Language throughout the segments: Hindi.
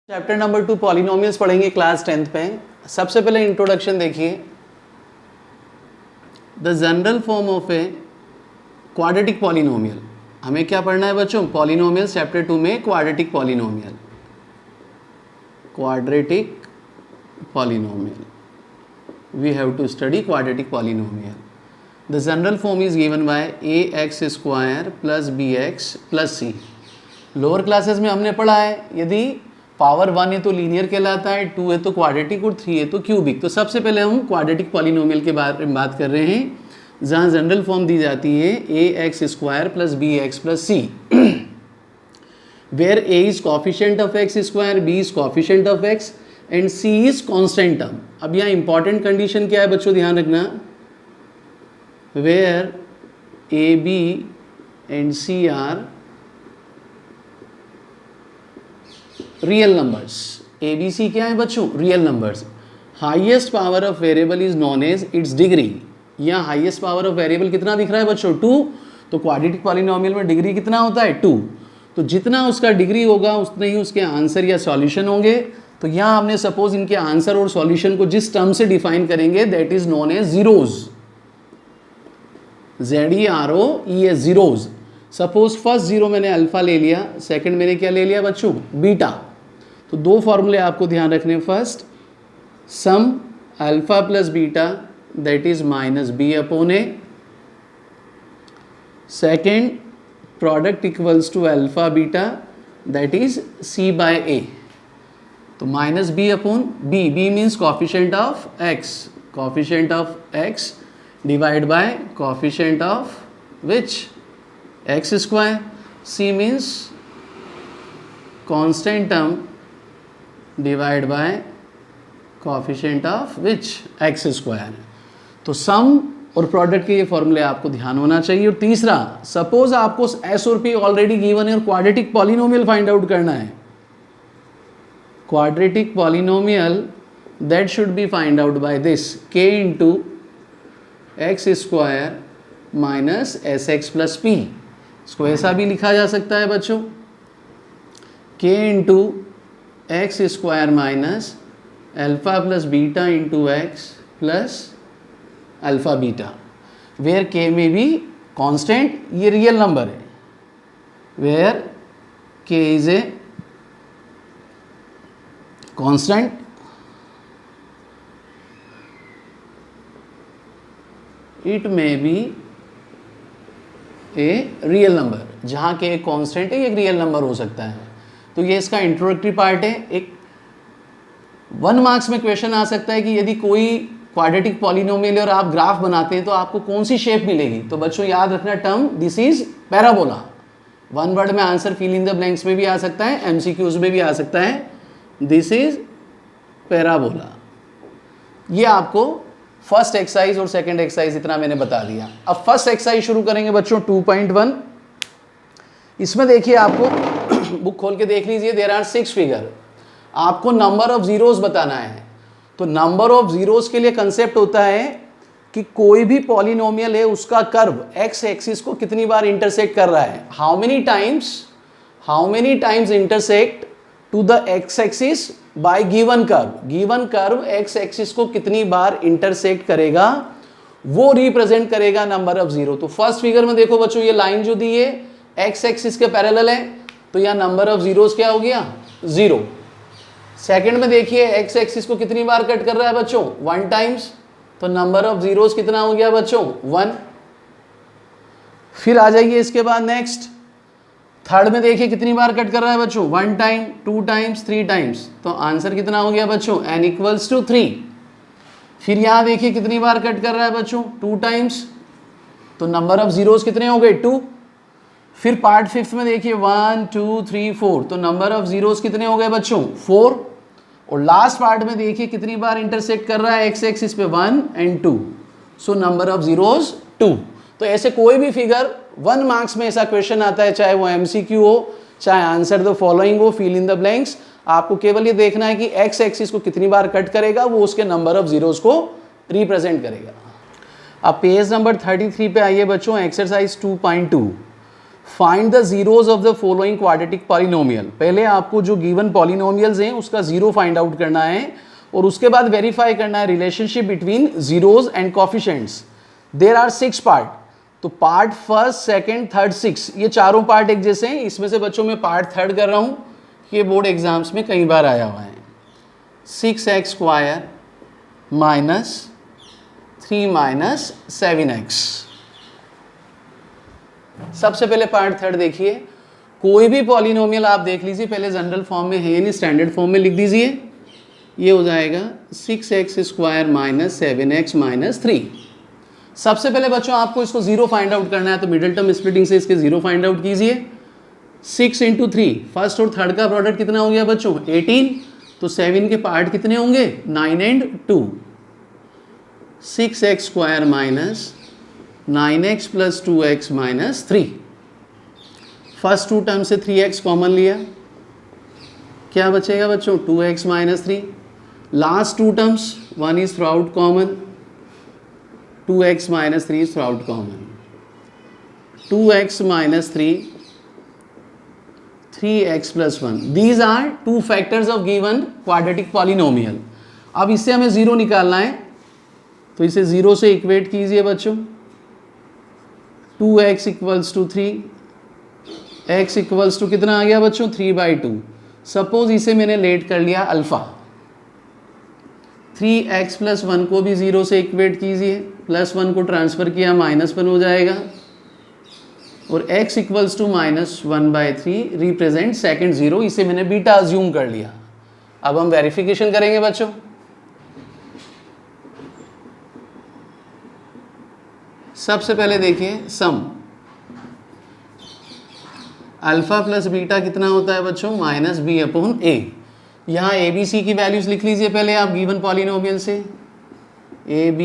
चैप्टर नंबर 2 पॉलिनोमियल्स पढ़ेंगे क्लास 10th पे। सबसे पहले इंट्रोडक्शन देखिए। The general form of a quadratic polynomial. हमें क्या पढ़ना है बच्चों? पॉलिनोमियल्स चैप्टर 2 में quadratic polynomial, quadratic polynomial we have to study quadratic polynomial. The general form is given by a x square plus b x plus c. Lower classes में हमने पढ़ा है यदि पावर 1 है तो लीनियर कहलाता है, 2 है तो क्वाड्रेटिक और 3 है तो क्यूबिक। तो सबसे पहले हम क्वाड्रेटिक पॉलिनोमियल के बारे में बात कर रहे हैं, जहाँ जनरल फॉर्म दी जाती है a x square plus b x plus c, where a is coefficient of x square, b is coefficient of x and c is constant term. अब यहाँ इंपॉर्टेंट कंडीशन क्या है बच्चों, ध्यान रखना, where a b and c are real numbers. A b c क्या है बच्चों? Real numbers. Highest power of variable is known as its degree. यहाँ हाईएस्ट पावर ऑफ वेरिएबल कितना दिख रहा है बच्चों? 2। तो क्वाड्रेटिक पॉलिनोमियल में डिग्री कितना होता है? 2। तो जितना उसका डिग्री होगा उतने ही उसके आंसर या सॉल्यूशन होंगे। तो यहाँ हमने सपोज इनके आंसर और सॉल्यूशन को जिस टर्म से डिफाइन करेंगे that is known as zeros, ZEROES, zeros. Suppose first zero मैंने अल्फा ले लिया, सेकंड मैंने क्या ले लिया बच्चों? बीटा। तो दो फॉर्मूले आपको ध्यान रखने, first sum alpha plus beta that is minus b upon a, second product equals to alpha beta that is c by a. तो minus b upon b, b means coefficient of x, coefficient of x divide by coefficient of which? X square. C means constant term divide by coefficient of which? X square. तो सम और प्रोडक्ट के ये फॉर्मूले आपको ध्यान होना चाहिए। और तीसरा, सपोज आपको एस और पी ऑलरेडी गिवन है और क्वाड्रेटिक पॉलिनोमियल फाइंड आउट करना है। Quadratic polynomial that should be find out by this k into x square minus s x plus p. इसको ऐसा भी लिखा जा सकता है बच्चों, k into x square minus alpha plus beta into x plus alpha beta, where k में भी कांस्टेंट, ये रियल नंबर है, where k is a constant it may be a real number. जहाँ के एक कांस्टेंट है, एक रियल नंबर हो सकता है। तो ये इसका इंट्रोडक्टरी पार्ट है। एक 1 मार्क्स में क्वेश्चन आ सकता है कि यदि कोई क्वाड्रेटिक पॉलिनोमियल और आप ग्राफ बनाते हैं तो आपको कौन सी शेप मिलेगी। तो बच्चों याद रखना term, this is parabola. 1 word में answer fill in the blanks में भी आ सकता है, MCQs में भी आ सकता है, दिस इज पैराबोला। ये आपको फर्स्ट एक्सरसाइज और सेकंड एक्सरसाइज इतना मैंने बता दिया। अब फर्स्ट एक्सरसाइज शुरू करेंगे बच्चों 2.1। इसमें देखिए, आपको बुक खोल के देख लीजिए, देयर आर 6 फिगर। आपको नंबर ऑफ जीरोस बताना है। तो नंबर ऑफ जीरोस के लिए कंसेप्ट होता है कि कोई भी पॉलिनोमियल है उसका कर्व एक्स एक्सिस को कितनी बार इंटरसेक्ट कर रहा है, how many times intersect to the x axis by given curve x axis को कितनी बार इंटरसेक्ट करेगा, वो रिप्रेजेंट करेगा नंबर ऑफ जीरो। तो फर्स्ट फिगर में देखो बच्चों, ये लाइन जो दी है एक्स एक्सिस के पैरेलल है, तो यहाँ नंबर ऑफ जीरोस क्या हो गया? 0। सेकंड में देखिए एक्स एक्सिस को कितनी बार कट कर रहा है बच्चों? 1 टाइम्स, तो नंबर ऑफ जीरोस कितना हो गया बच्चों? 1। फिर आ जाइए इसके बाद नेक्स्ट, थर्ड में देखिए कितनी बार कट कर रहा है बच्चों? 1 टाइम, 2 टाइम्स, 3 टाइम्स, तो आंसर कितना हो गया बच्चों? n equals to 3। फिर यहाँ देखिए कितनी बार कट कर रहा है बच्चों? 2 टाइम्स, तो नंबर ऑफ जीरोस कितने हो गए? 2। फिर पार्ट फिफ्थ में देखिए 1 2 3 4, तो नंबर ऑफ जीरोस कितने हो गए बच्चों? 4। और लास्ट पार्ट में देखिए कितनी बार इंटरसेक्ट कर रहा है एक्स एक्सिस पे? 1 and 2, so number of zeros 2। तो ऐसे कोई भी फिगर 1 मार्क्स में ऐसा क्वेश्चन आता है, चाहे वो MCQ हो, चाहे आंसर द फॉलोइंग हो, फिल इन द ब्लैंक्स, आपको केवल ये देखना है कि एक्स एक्सिस को कितनी बार कट करेगा, वो उसके नंबर ऑफ जीरोस को रिप्रेजेंट करेगा। अब पेज नंबर 33 पे आइए बच्चों, exercise 2.2। Find the zeros of the following quadratic polynomial. पहले आपको जो गिवन पॉलिनोमियल्स हैं उसका जीरो फाइंड आउट करना है और उसके बाद वेरीफाई करना है relationship between zeros and coefficients. There are 6 part, तो पार्ट फर्स्ट, सेकंड, थर्ड, 6 ये चारों पार्ट एक जैसे हैं। इसमें से बच्चों में पार्ट थर्ड कर रहा हूं, ये बोर्ड एग्जाम्स में कई बार आया हुआ है। 6x² minus 3 minus 7x। सबसे पहले पार्ट थर्ड देखिए, कोई भी पॉलिनोमियल आप देख लीजिए, पहले जनरल फॉर्म में है यानी स्टैंडर्ड फॉर्म में लिख दीजिए। ये हो जाएगा 6x² माइनस 7x माइनस 3। सबसे पहले बच्चों आपको इसको जीरो फाइंड आउट करना है, तो मिडिल टर्म स्प्लिटिंग से इसके जीरो फाइंड आउट कीजिए। 6 × 3, फर्स्ट और थर्ड का प्रोडक्ट कितना हो गया बच्चों 18, तो 7 के पार्ट कितने होंगे 9 and 2। 6x² minus 9x plus 2x minus 3। First two term से 3x कॉमन लिया, क्या बचेगा बच्चों 2x minus 3। Last two terms 1 is through out common, 2x minus 3 is through out common. 2x minus 3, 3x plus 1, these are two factors of given quadratic polynomial. अब इससे हमें जीरो निकालना है, तो इसे जीरो से इक्वेट कीजिए बच्चों। 2x equals to 3, x equals to कितना आ गया बच्चों 3/2। सपोज इसे मैंने लेट कर लिया अल्फा। 3x प्लस 1 को भी जीरो से इक्वेट कीजिए, प्लस 1 को ट्रांसफर किया -1 हो जाएगा, और x equals to -1/3 represent second zero, इसे मैंने बीटा अज्यूम कर लिया। अब हम वेरिफिकेशन करेंगे बच्चों। सबसे पहले देखिए सम, अल्फा प्लस बीटा कितना होता है बच्चों -b/a। यहाँ a b c की वैल्यूज लिख लीजिए पहले आप गिवन पॉलिनोमियल से, a b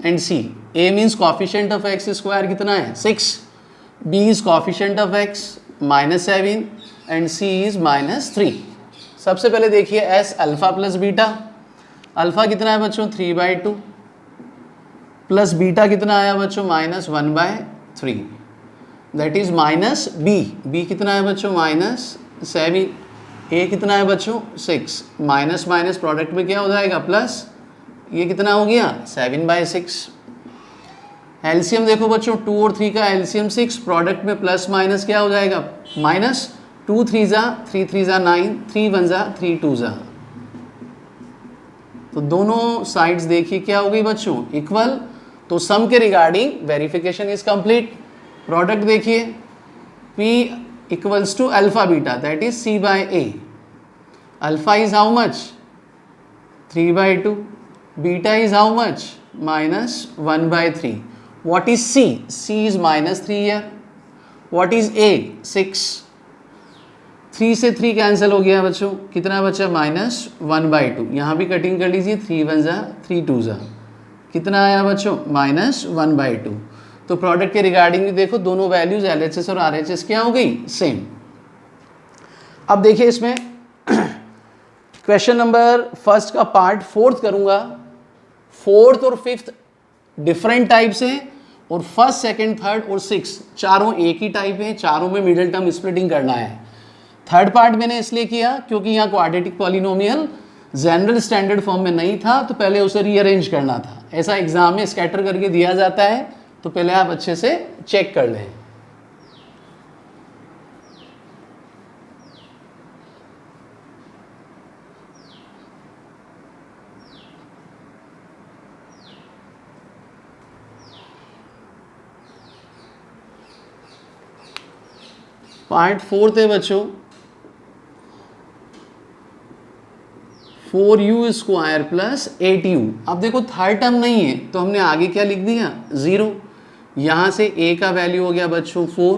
and c। a means coefficient of x² कितना है 6, b is coefficient of x -7 and c is -3। सबसे पहले देखिए s alpha plus beta, alpha कितना है बच्चों 3/2 प्लस बीटा कितना आया बच्चों -1/3, दैट इज माइनस b कितना है बच्चों -7, a कितना है बच्चों 6, माइनस माइनस प्रोडक्ट में क्या हो जाएगा प्लस, ये कितना हो गया 7/6। एलसीएम देखो बच्चों 2 और 3 का एलसीएम 6, प्रोडक्ट में प्लस माइनस क्या हो जाएगा माइनस, 2 3 3 3 9, 3 1 3 2 तो दोनों साइड्स देखिए क्या हो गई बच्चों इक्वल। तो सम के regarding verification is complete. Product देखिए P equals to alpha beta that is C/A। Alpha is how much 3/2, beta is how much -1/3। What is C? C is -3 here। What is A? 6। 3 से 3 कैंसिल हो गया बच्चों, कितना बचा -1/2। यहाँ भी कटिंग कर लीजिए, 3 1 3 2 कितना आया बच्चों -1/2। तो प्रोडक्ट के रिगार्डिंग भी देखो दोनों वैल्यूज LHS और RHS क्या हो गई सेम। अब देखिए इसमें क्वेश्चन नंबर फर्स्ट का पार्ट फोर्थ करूंगा। फोर्थ और फिफ्थ डिफरेंट टाइप्स हैं और फर्स्ट सेकंड थर्ड और सिक्स चारों एक ही टाइप हैं, चारों में मिडिल टर्म स्प्लिटिंग करना है। थर्ड पार्ट मैंने इसलिए किया क्योंकि यहाँ quadratic polynomial general standard form में नहीं था, तो पहले उसे रीअरेंज करना था। ऐसा एग्जाम में स्कैटर करके दिया जाता है, तो पहले आप अच्छे से चेक कर लें। पार्ट फोर्थ है बच्चों 4u² प्लस 8u। अब देखो थर्ड टर्म नहीं है तो हमने आगे क्या लिख दिया 0। यहाँ से a का वैल्यू हो गया बच्चों 4,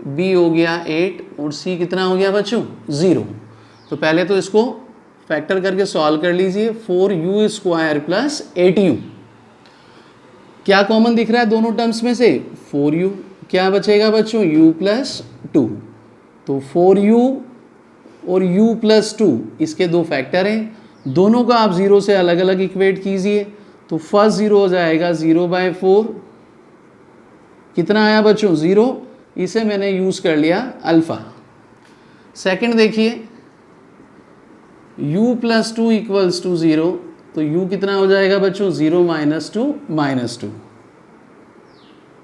b हो गया 8 और c कितना हो गया बच्चों 0। तो पहले तो इसको फैक्टर करके सॉल्व कर लीजिए। 4u² प्लस 8u, क्या कॉमन दिख रहा है दोनों टर्म्स में से 4u, क्या बचेगा बच्चों u प्लस 2। तो 4u और u प्लस 2 इसके दो फैक्टर हैं, दोनों का आप 0 से अलग अलग इक्वेट कीजिए। तो फर्स्ट 0 हो जाएगा 0/4, कितना आया बच्चों 0, इसे मैंने यूज़ कर लिया अल्फ़ा। सेकंड देखिए u प्लस 2 इक्वल्स टू 0, तो u कितना हो जाएगा बच्चों 0 माइनस 2 माइनस 2,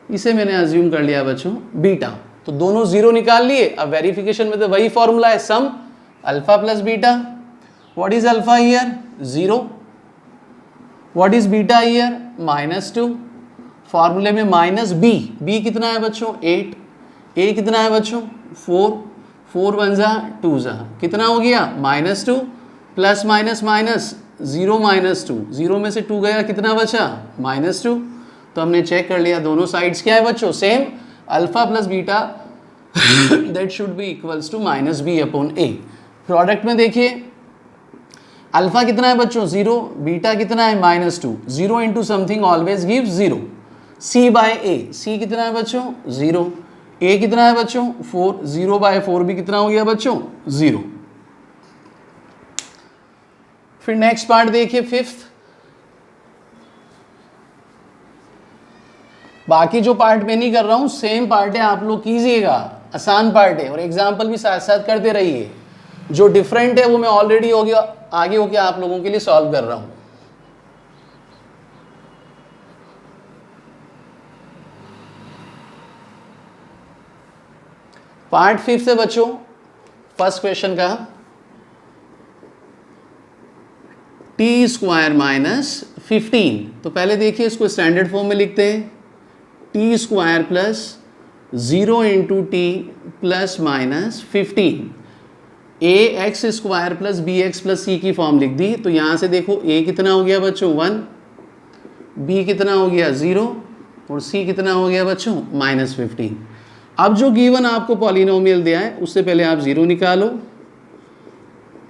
इसे मैंने अज्यूम कर लिया बच्चों बीटा। तो दोनों 0 निकाल लिए। अब वेरिफिकेशन में तो वही फॉर्मूला है sum alpha plus beta. What is alpha here 0, what is beta here -2। फॉर्मूले में माइनस b कितना है बच्चों 8, a कितना है बच्चों 4, 4 1 जा 2 जा कितना हो गया -2 प्लस माइनस माइनस 0 -2, 0 में से 2 गया कितना बचा -2। तो हमने चेक कर लिया दोनों साइड्स क्या है बच्चों same, alpha plus beta that should be equals to -b/a। Product में देखिए अल्फा कितना है बच्चों 0, बीटा कितना है -2, 0 into something always gives 0, c/a, c कितना है बच्चों 0, a कितना है बच्चों 4, 0/4 भी कितना हो गया बच्चों 0। फिर नेक्स्ट पार्ट देखिए फिफ्थ। बाकी जो पार्ट मैं नहीं कर रहा हूं सेम पार्ट है, आप लोग कीजिएगा, आसान पार्ट है और एग्जाम्पल भी साथ साथ करते रहिए। जो डिफरेंट है वो मैं ऑलरेडी हो गया आगे होके आप लोगों के लिए सॉल्व कर रहा हूं। पार्ट फिफ्थ है बच्चों फर्स्ट क्वेश्चन का, टी स्क्वायर माइनस 15। तो पहले देखिए इसको स्टैंडर्ड फॉर्म में लिखते हैं, t square plus 0 into t plus minus 15, a x square plus b x plus c की फॉर्म लिख दी। तो यहाँ से देखो ए कितना हो गया बच्चों 1, बी कितना हो गया 0 और सी कितना हो गया बच्चों -15। अब जो गिवन आपको पॉलिनोमियल दिया है उससे पहले आप 0 निकालो।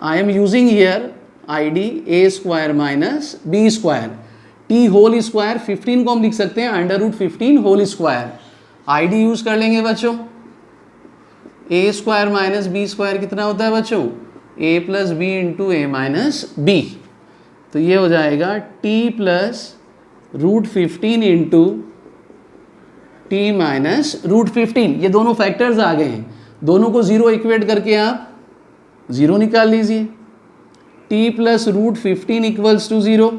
I am using here ID a square minus b square, t whole square 15 को हम लिख सकते हैं √15 होल स्क्वायर, आईडी यूज कर लेंगे बच्चों। ए स्क्वायर माइनस बी स्क्वायर कितना होता है बच्चों ए प्लस बी इंटू ए माइनस बी। तो ये हो जाएगा T plus √15 into T minus √15। ये दोनों फैक्टर्स आ गए हैं, दोनों को 0 इक्वेट करके आप 0 निकाल लीजिए। टी प्लस √15 इक्वल्स टू 0,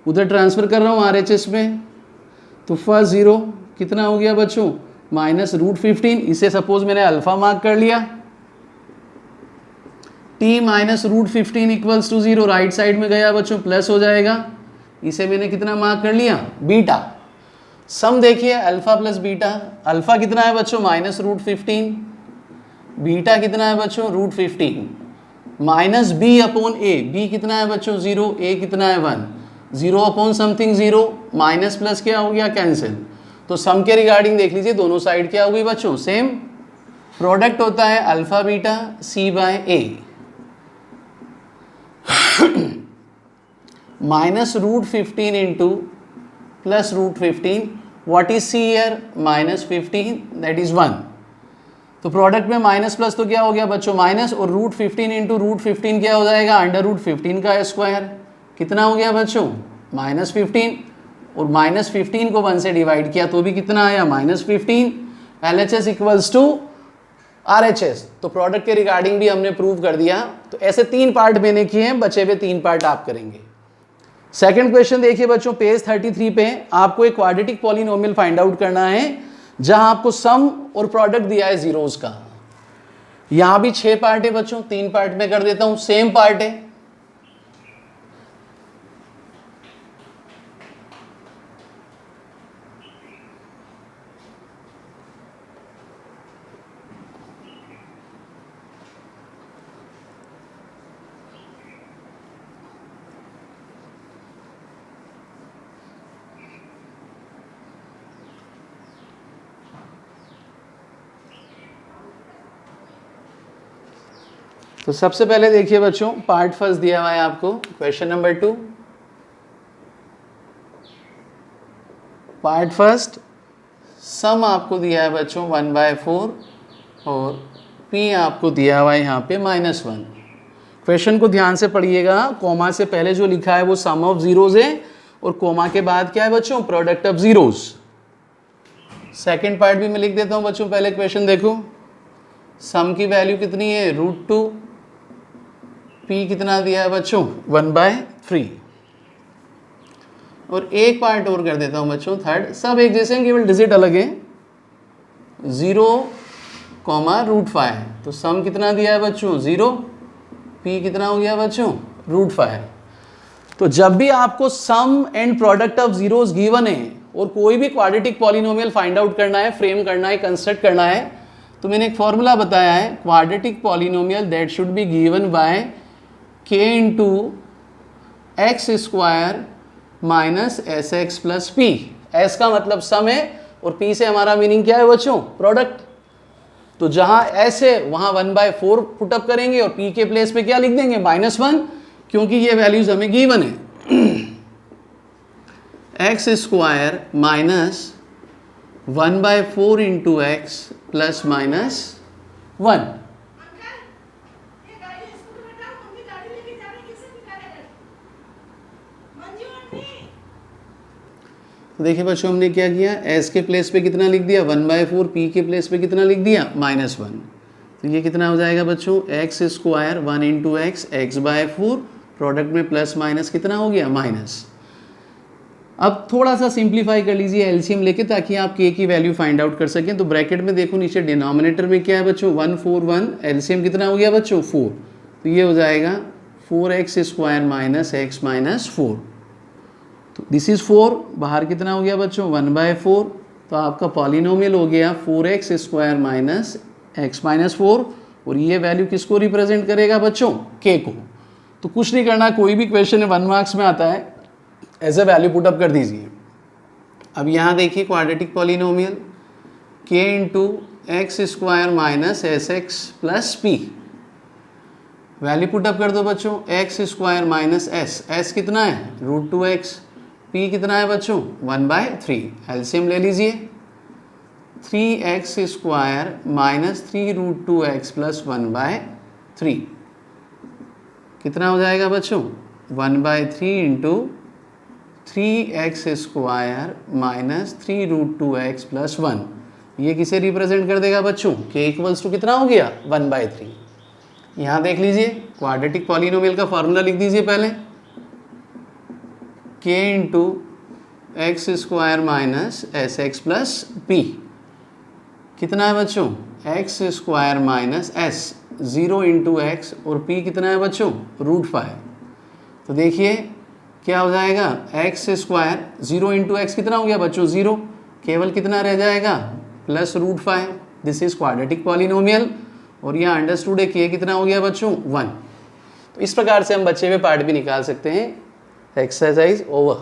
उधर ट्रांसफर कर रहा हूँ RHS में, तो फर्स्ट 0 कितना हो गया बच्चों -√15, इसे सपोज मैंने अल्फा मार्क कर लिया। t minus √15 equals to 0, right side में गया बच्चों प्लस हो जाएगा, इसे मैंने कितना मार्क कर लिया बीटा। सम देखिए अल्फा प्लस बीटा, अल्फा कितना है बच्चों -√15, बीटा कितना है बच्चों √15, माइनस b/a, b कितना है बच्चों 0, a कितना है 1, 0 अपॉन समथिंग 0, माइनस प्लस क्या हो गया कैंसिल। तो सम के रिगार्डिंग देख लीजिए दोनों साइड क्या हो गई बच्चों सेम, प्रोडक्ट होता है alpha beta c/a -√15 into plus √15, what is c here -15 that is 1। तो प्रोडक्ट में माइनस प्लस तो क्या हो गया बच्चों माइनस, और √15 इंटू √15 क्या हो जाएगा √15 का स्क्वायर, कितना हो गया बच्चों -15, और -15 को 1 से डिवाइड किया तो भी कितना आया -15। LHS equals to RHS। तो प्रोडक्ट के रिगार्डिंग भी हमने प्रूव कर दिया। तो ऐसे 3 पार्ट मैंने किए हैं, बचे हुए 3 पार्ट आप करेंगे। सेकंड क्वेश्चन देखिए बच्चों पेज 33 पे, आपको एक क्वाड्रेटिक पॉलिनोमियल फाइंड आउट करना है जहां आपको सम और प्रोडक्ट दिया है जीरोस का। यहां भी 6 पार्ट है बच्चों, 3 पार्ट में कर देता हूं, सेम पार्ट है। तो सबसे पहले देखिए बच्चों पार्ट फर्स्ट दिया हुआ है आपको, क्वेश्चन नंबर 2। पार्ट फर्स्ट सम आपको दिया है बच्चों 1/4 और p आपको दिया हुआ है यहाँ पे -1। क्वेश्चन को ध्यान से पढ़िएगा, कॉमा से पहले जो लिखा है वो सम ऑफ जीरोज है और कॉमा के बाद क्या है बच्चों product of zeros. Second part भी मैं लिख देता हूँ बच्चों। पहले क्वेश्चन देखो, सम की वैल्यू कितनी है √2, पी कितना दिया है बच्चों 1/3। और एक पार्ट और कर देता हूँ बच्चों, थर्ड, सब एक जैसे हैं केवल डिजिट अलग है, 0, √5। तो सम कितना दिया है बच्चों 0, पी कितना हो गया बच्चों √5। तो जब भी आपको sum and product of zeros given है और कोई भी क्वाड्रेटिक पॉलिनोमियल फाइंड आउट करना है, फ्रेम करना है, कंस्ट्रक्ट करना है, तो मैंने एक फॉर्मूला बताया है, quadratic polynomial that should be given by k into x square minus s x plus P. S का मतलब सम है और p से हमारा मीनिंग क्या है बच्चों प्रोडक्ट। तो जहां s है वहां 1/4 पुटअप करेंगे और p के प्लेस पे क्या लिख देंगे -1, क्योंकि ये वैल्यूज हमें गिवन है। X square minus 1/4 into x plus -1। तो देखिए बच्चों हमने क्या किया, s के प्लेस पे कितना लिख दिया 1/4, p के प्लेस पे कितना लिख दिया -1। तो ये कितना हो जाएगा बच्चों x square 1 into x, x/4, product में प्लस माइनस कितना हो गया माइनस। अब थोड़ा सा सिंप्लीफाई कर लीजिए एलसीएम लेके, ताकि आप k की वैल्यू फाइंड आउट कर सकें। तो ब्रैकेट में देखो नीचे डिनोमिनेटर में क्या है बच्चों 1 4 1, एलसीएम कितना हो गया बच्चों 4। तो ये हो जाएगा 4x square minus x minus 4। तो दिस इज 4, बाहर कितना हो गया बच्चों 1/4। तो आपका पॉलिनोमियल हो गया 4x square minus x minus 4। और ये वैल्यू किसको रिप्रेजेंट करेगा बच्चों k को। तो कुछ नहीं करना, कोई भी क्वेश्चन है 1 मार्क्स में आता है, एज ए वैल्यू पुटअप कर दीजिए। अब यहाँ देखिए quadratic polynomial k into x square minus s x plus P, value put up कर दो बच्चों, एक्स स्क्वायर माइनस एस कितना है √2x, p कितना है बच्चों 1/3। एलसीएम ले लीजिए, 3x square minus 3√2x plus 1/3 कितना हो जाएगा बच्चों 1/3 into 3x square minus 3√2x plus 1। ये किसे रिप्रेजेंट कर देगा बच्चों k इक्वल्स टू कितना हो गया 1/3। यहाँ देख लीजिए क्वाड्रेटिक पॉलिनोमियल का फॉर्मूला लिख दीजिए पहले, k into x square minus s x plus P कितना है बच्चों x square minus S 0 into x और p कितना है बच्चों √5। तो देखिए क्या हो जाएगा एक्स स्क्वायर 0 इंटू एक्स कितना हो गया बच्चों 0, केवल कितना रह जाएगा plus √5। This is quadratic polynomial. और यहाँ अंडरस्टूड है k कितना हो गया बच्चों 1। तो इस प्रकार से हम बचे हुए पार्ट भी निकाल सकते हैं। Exercise over.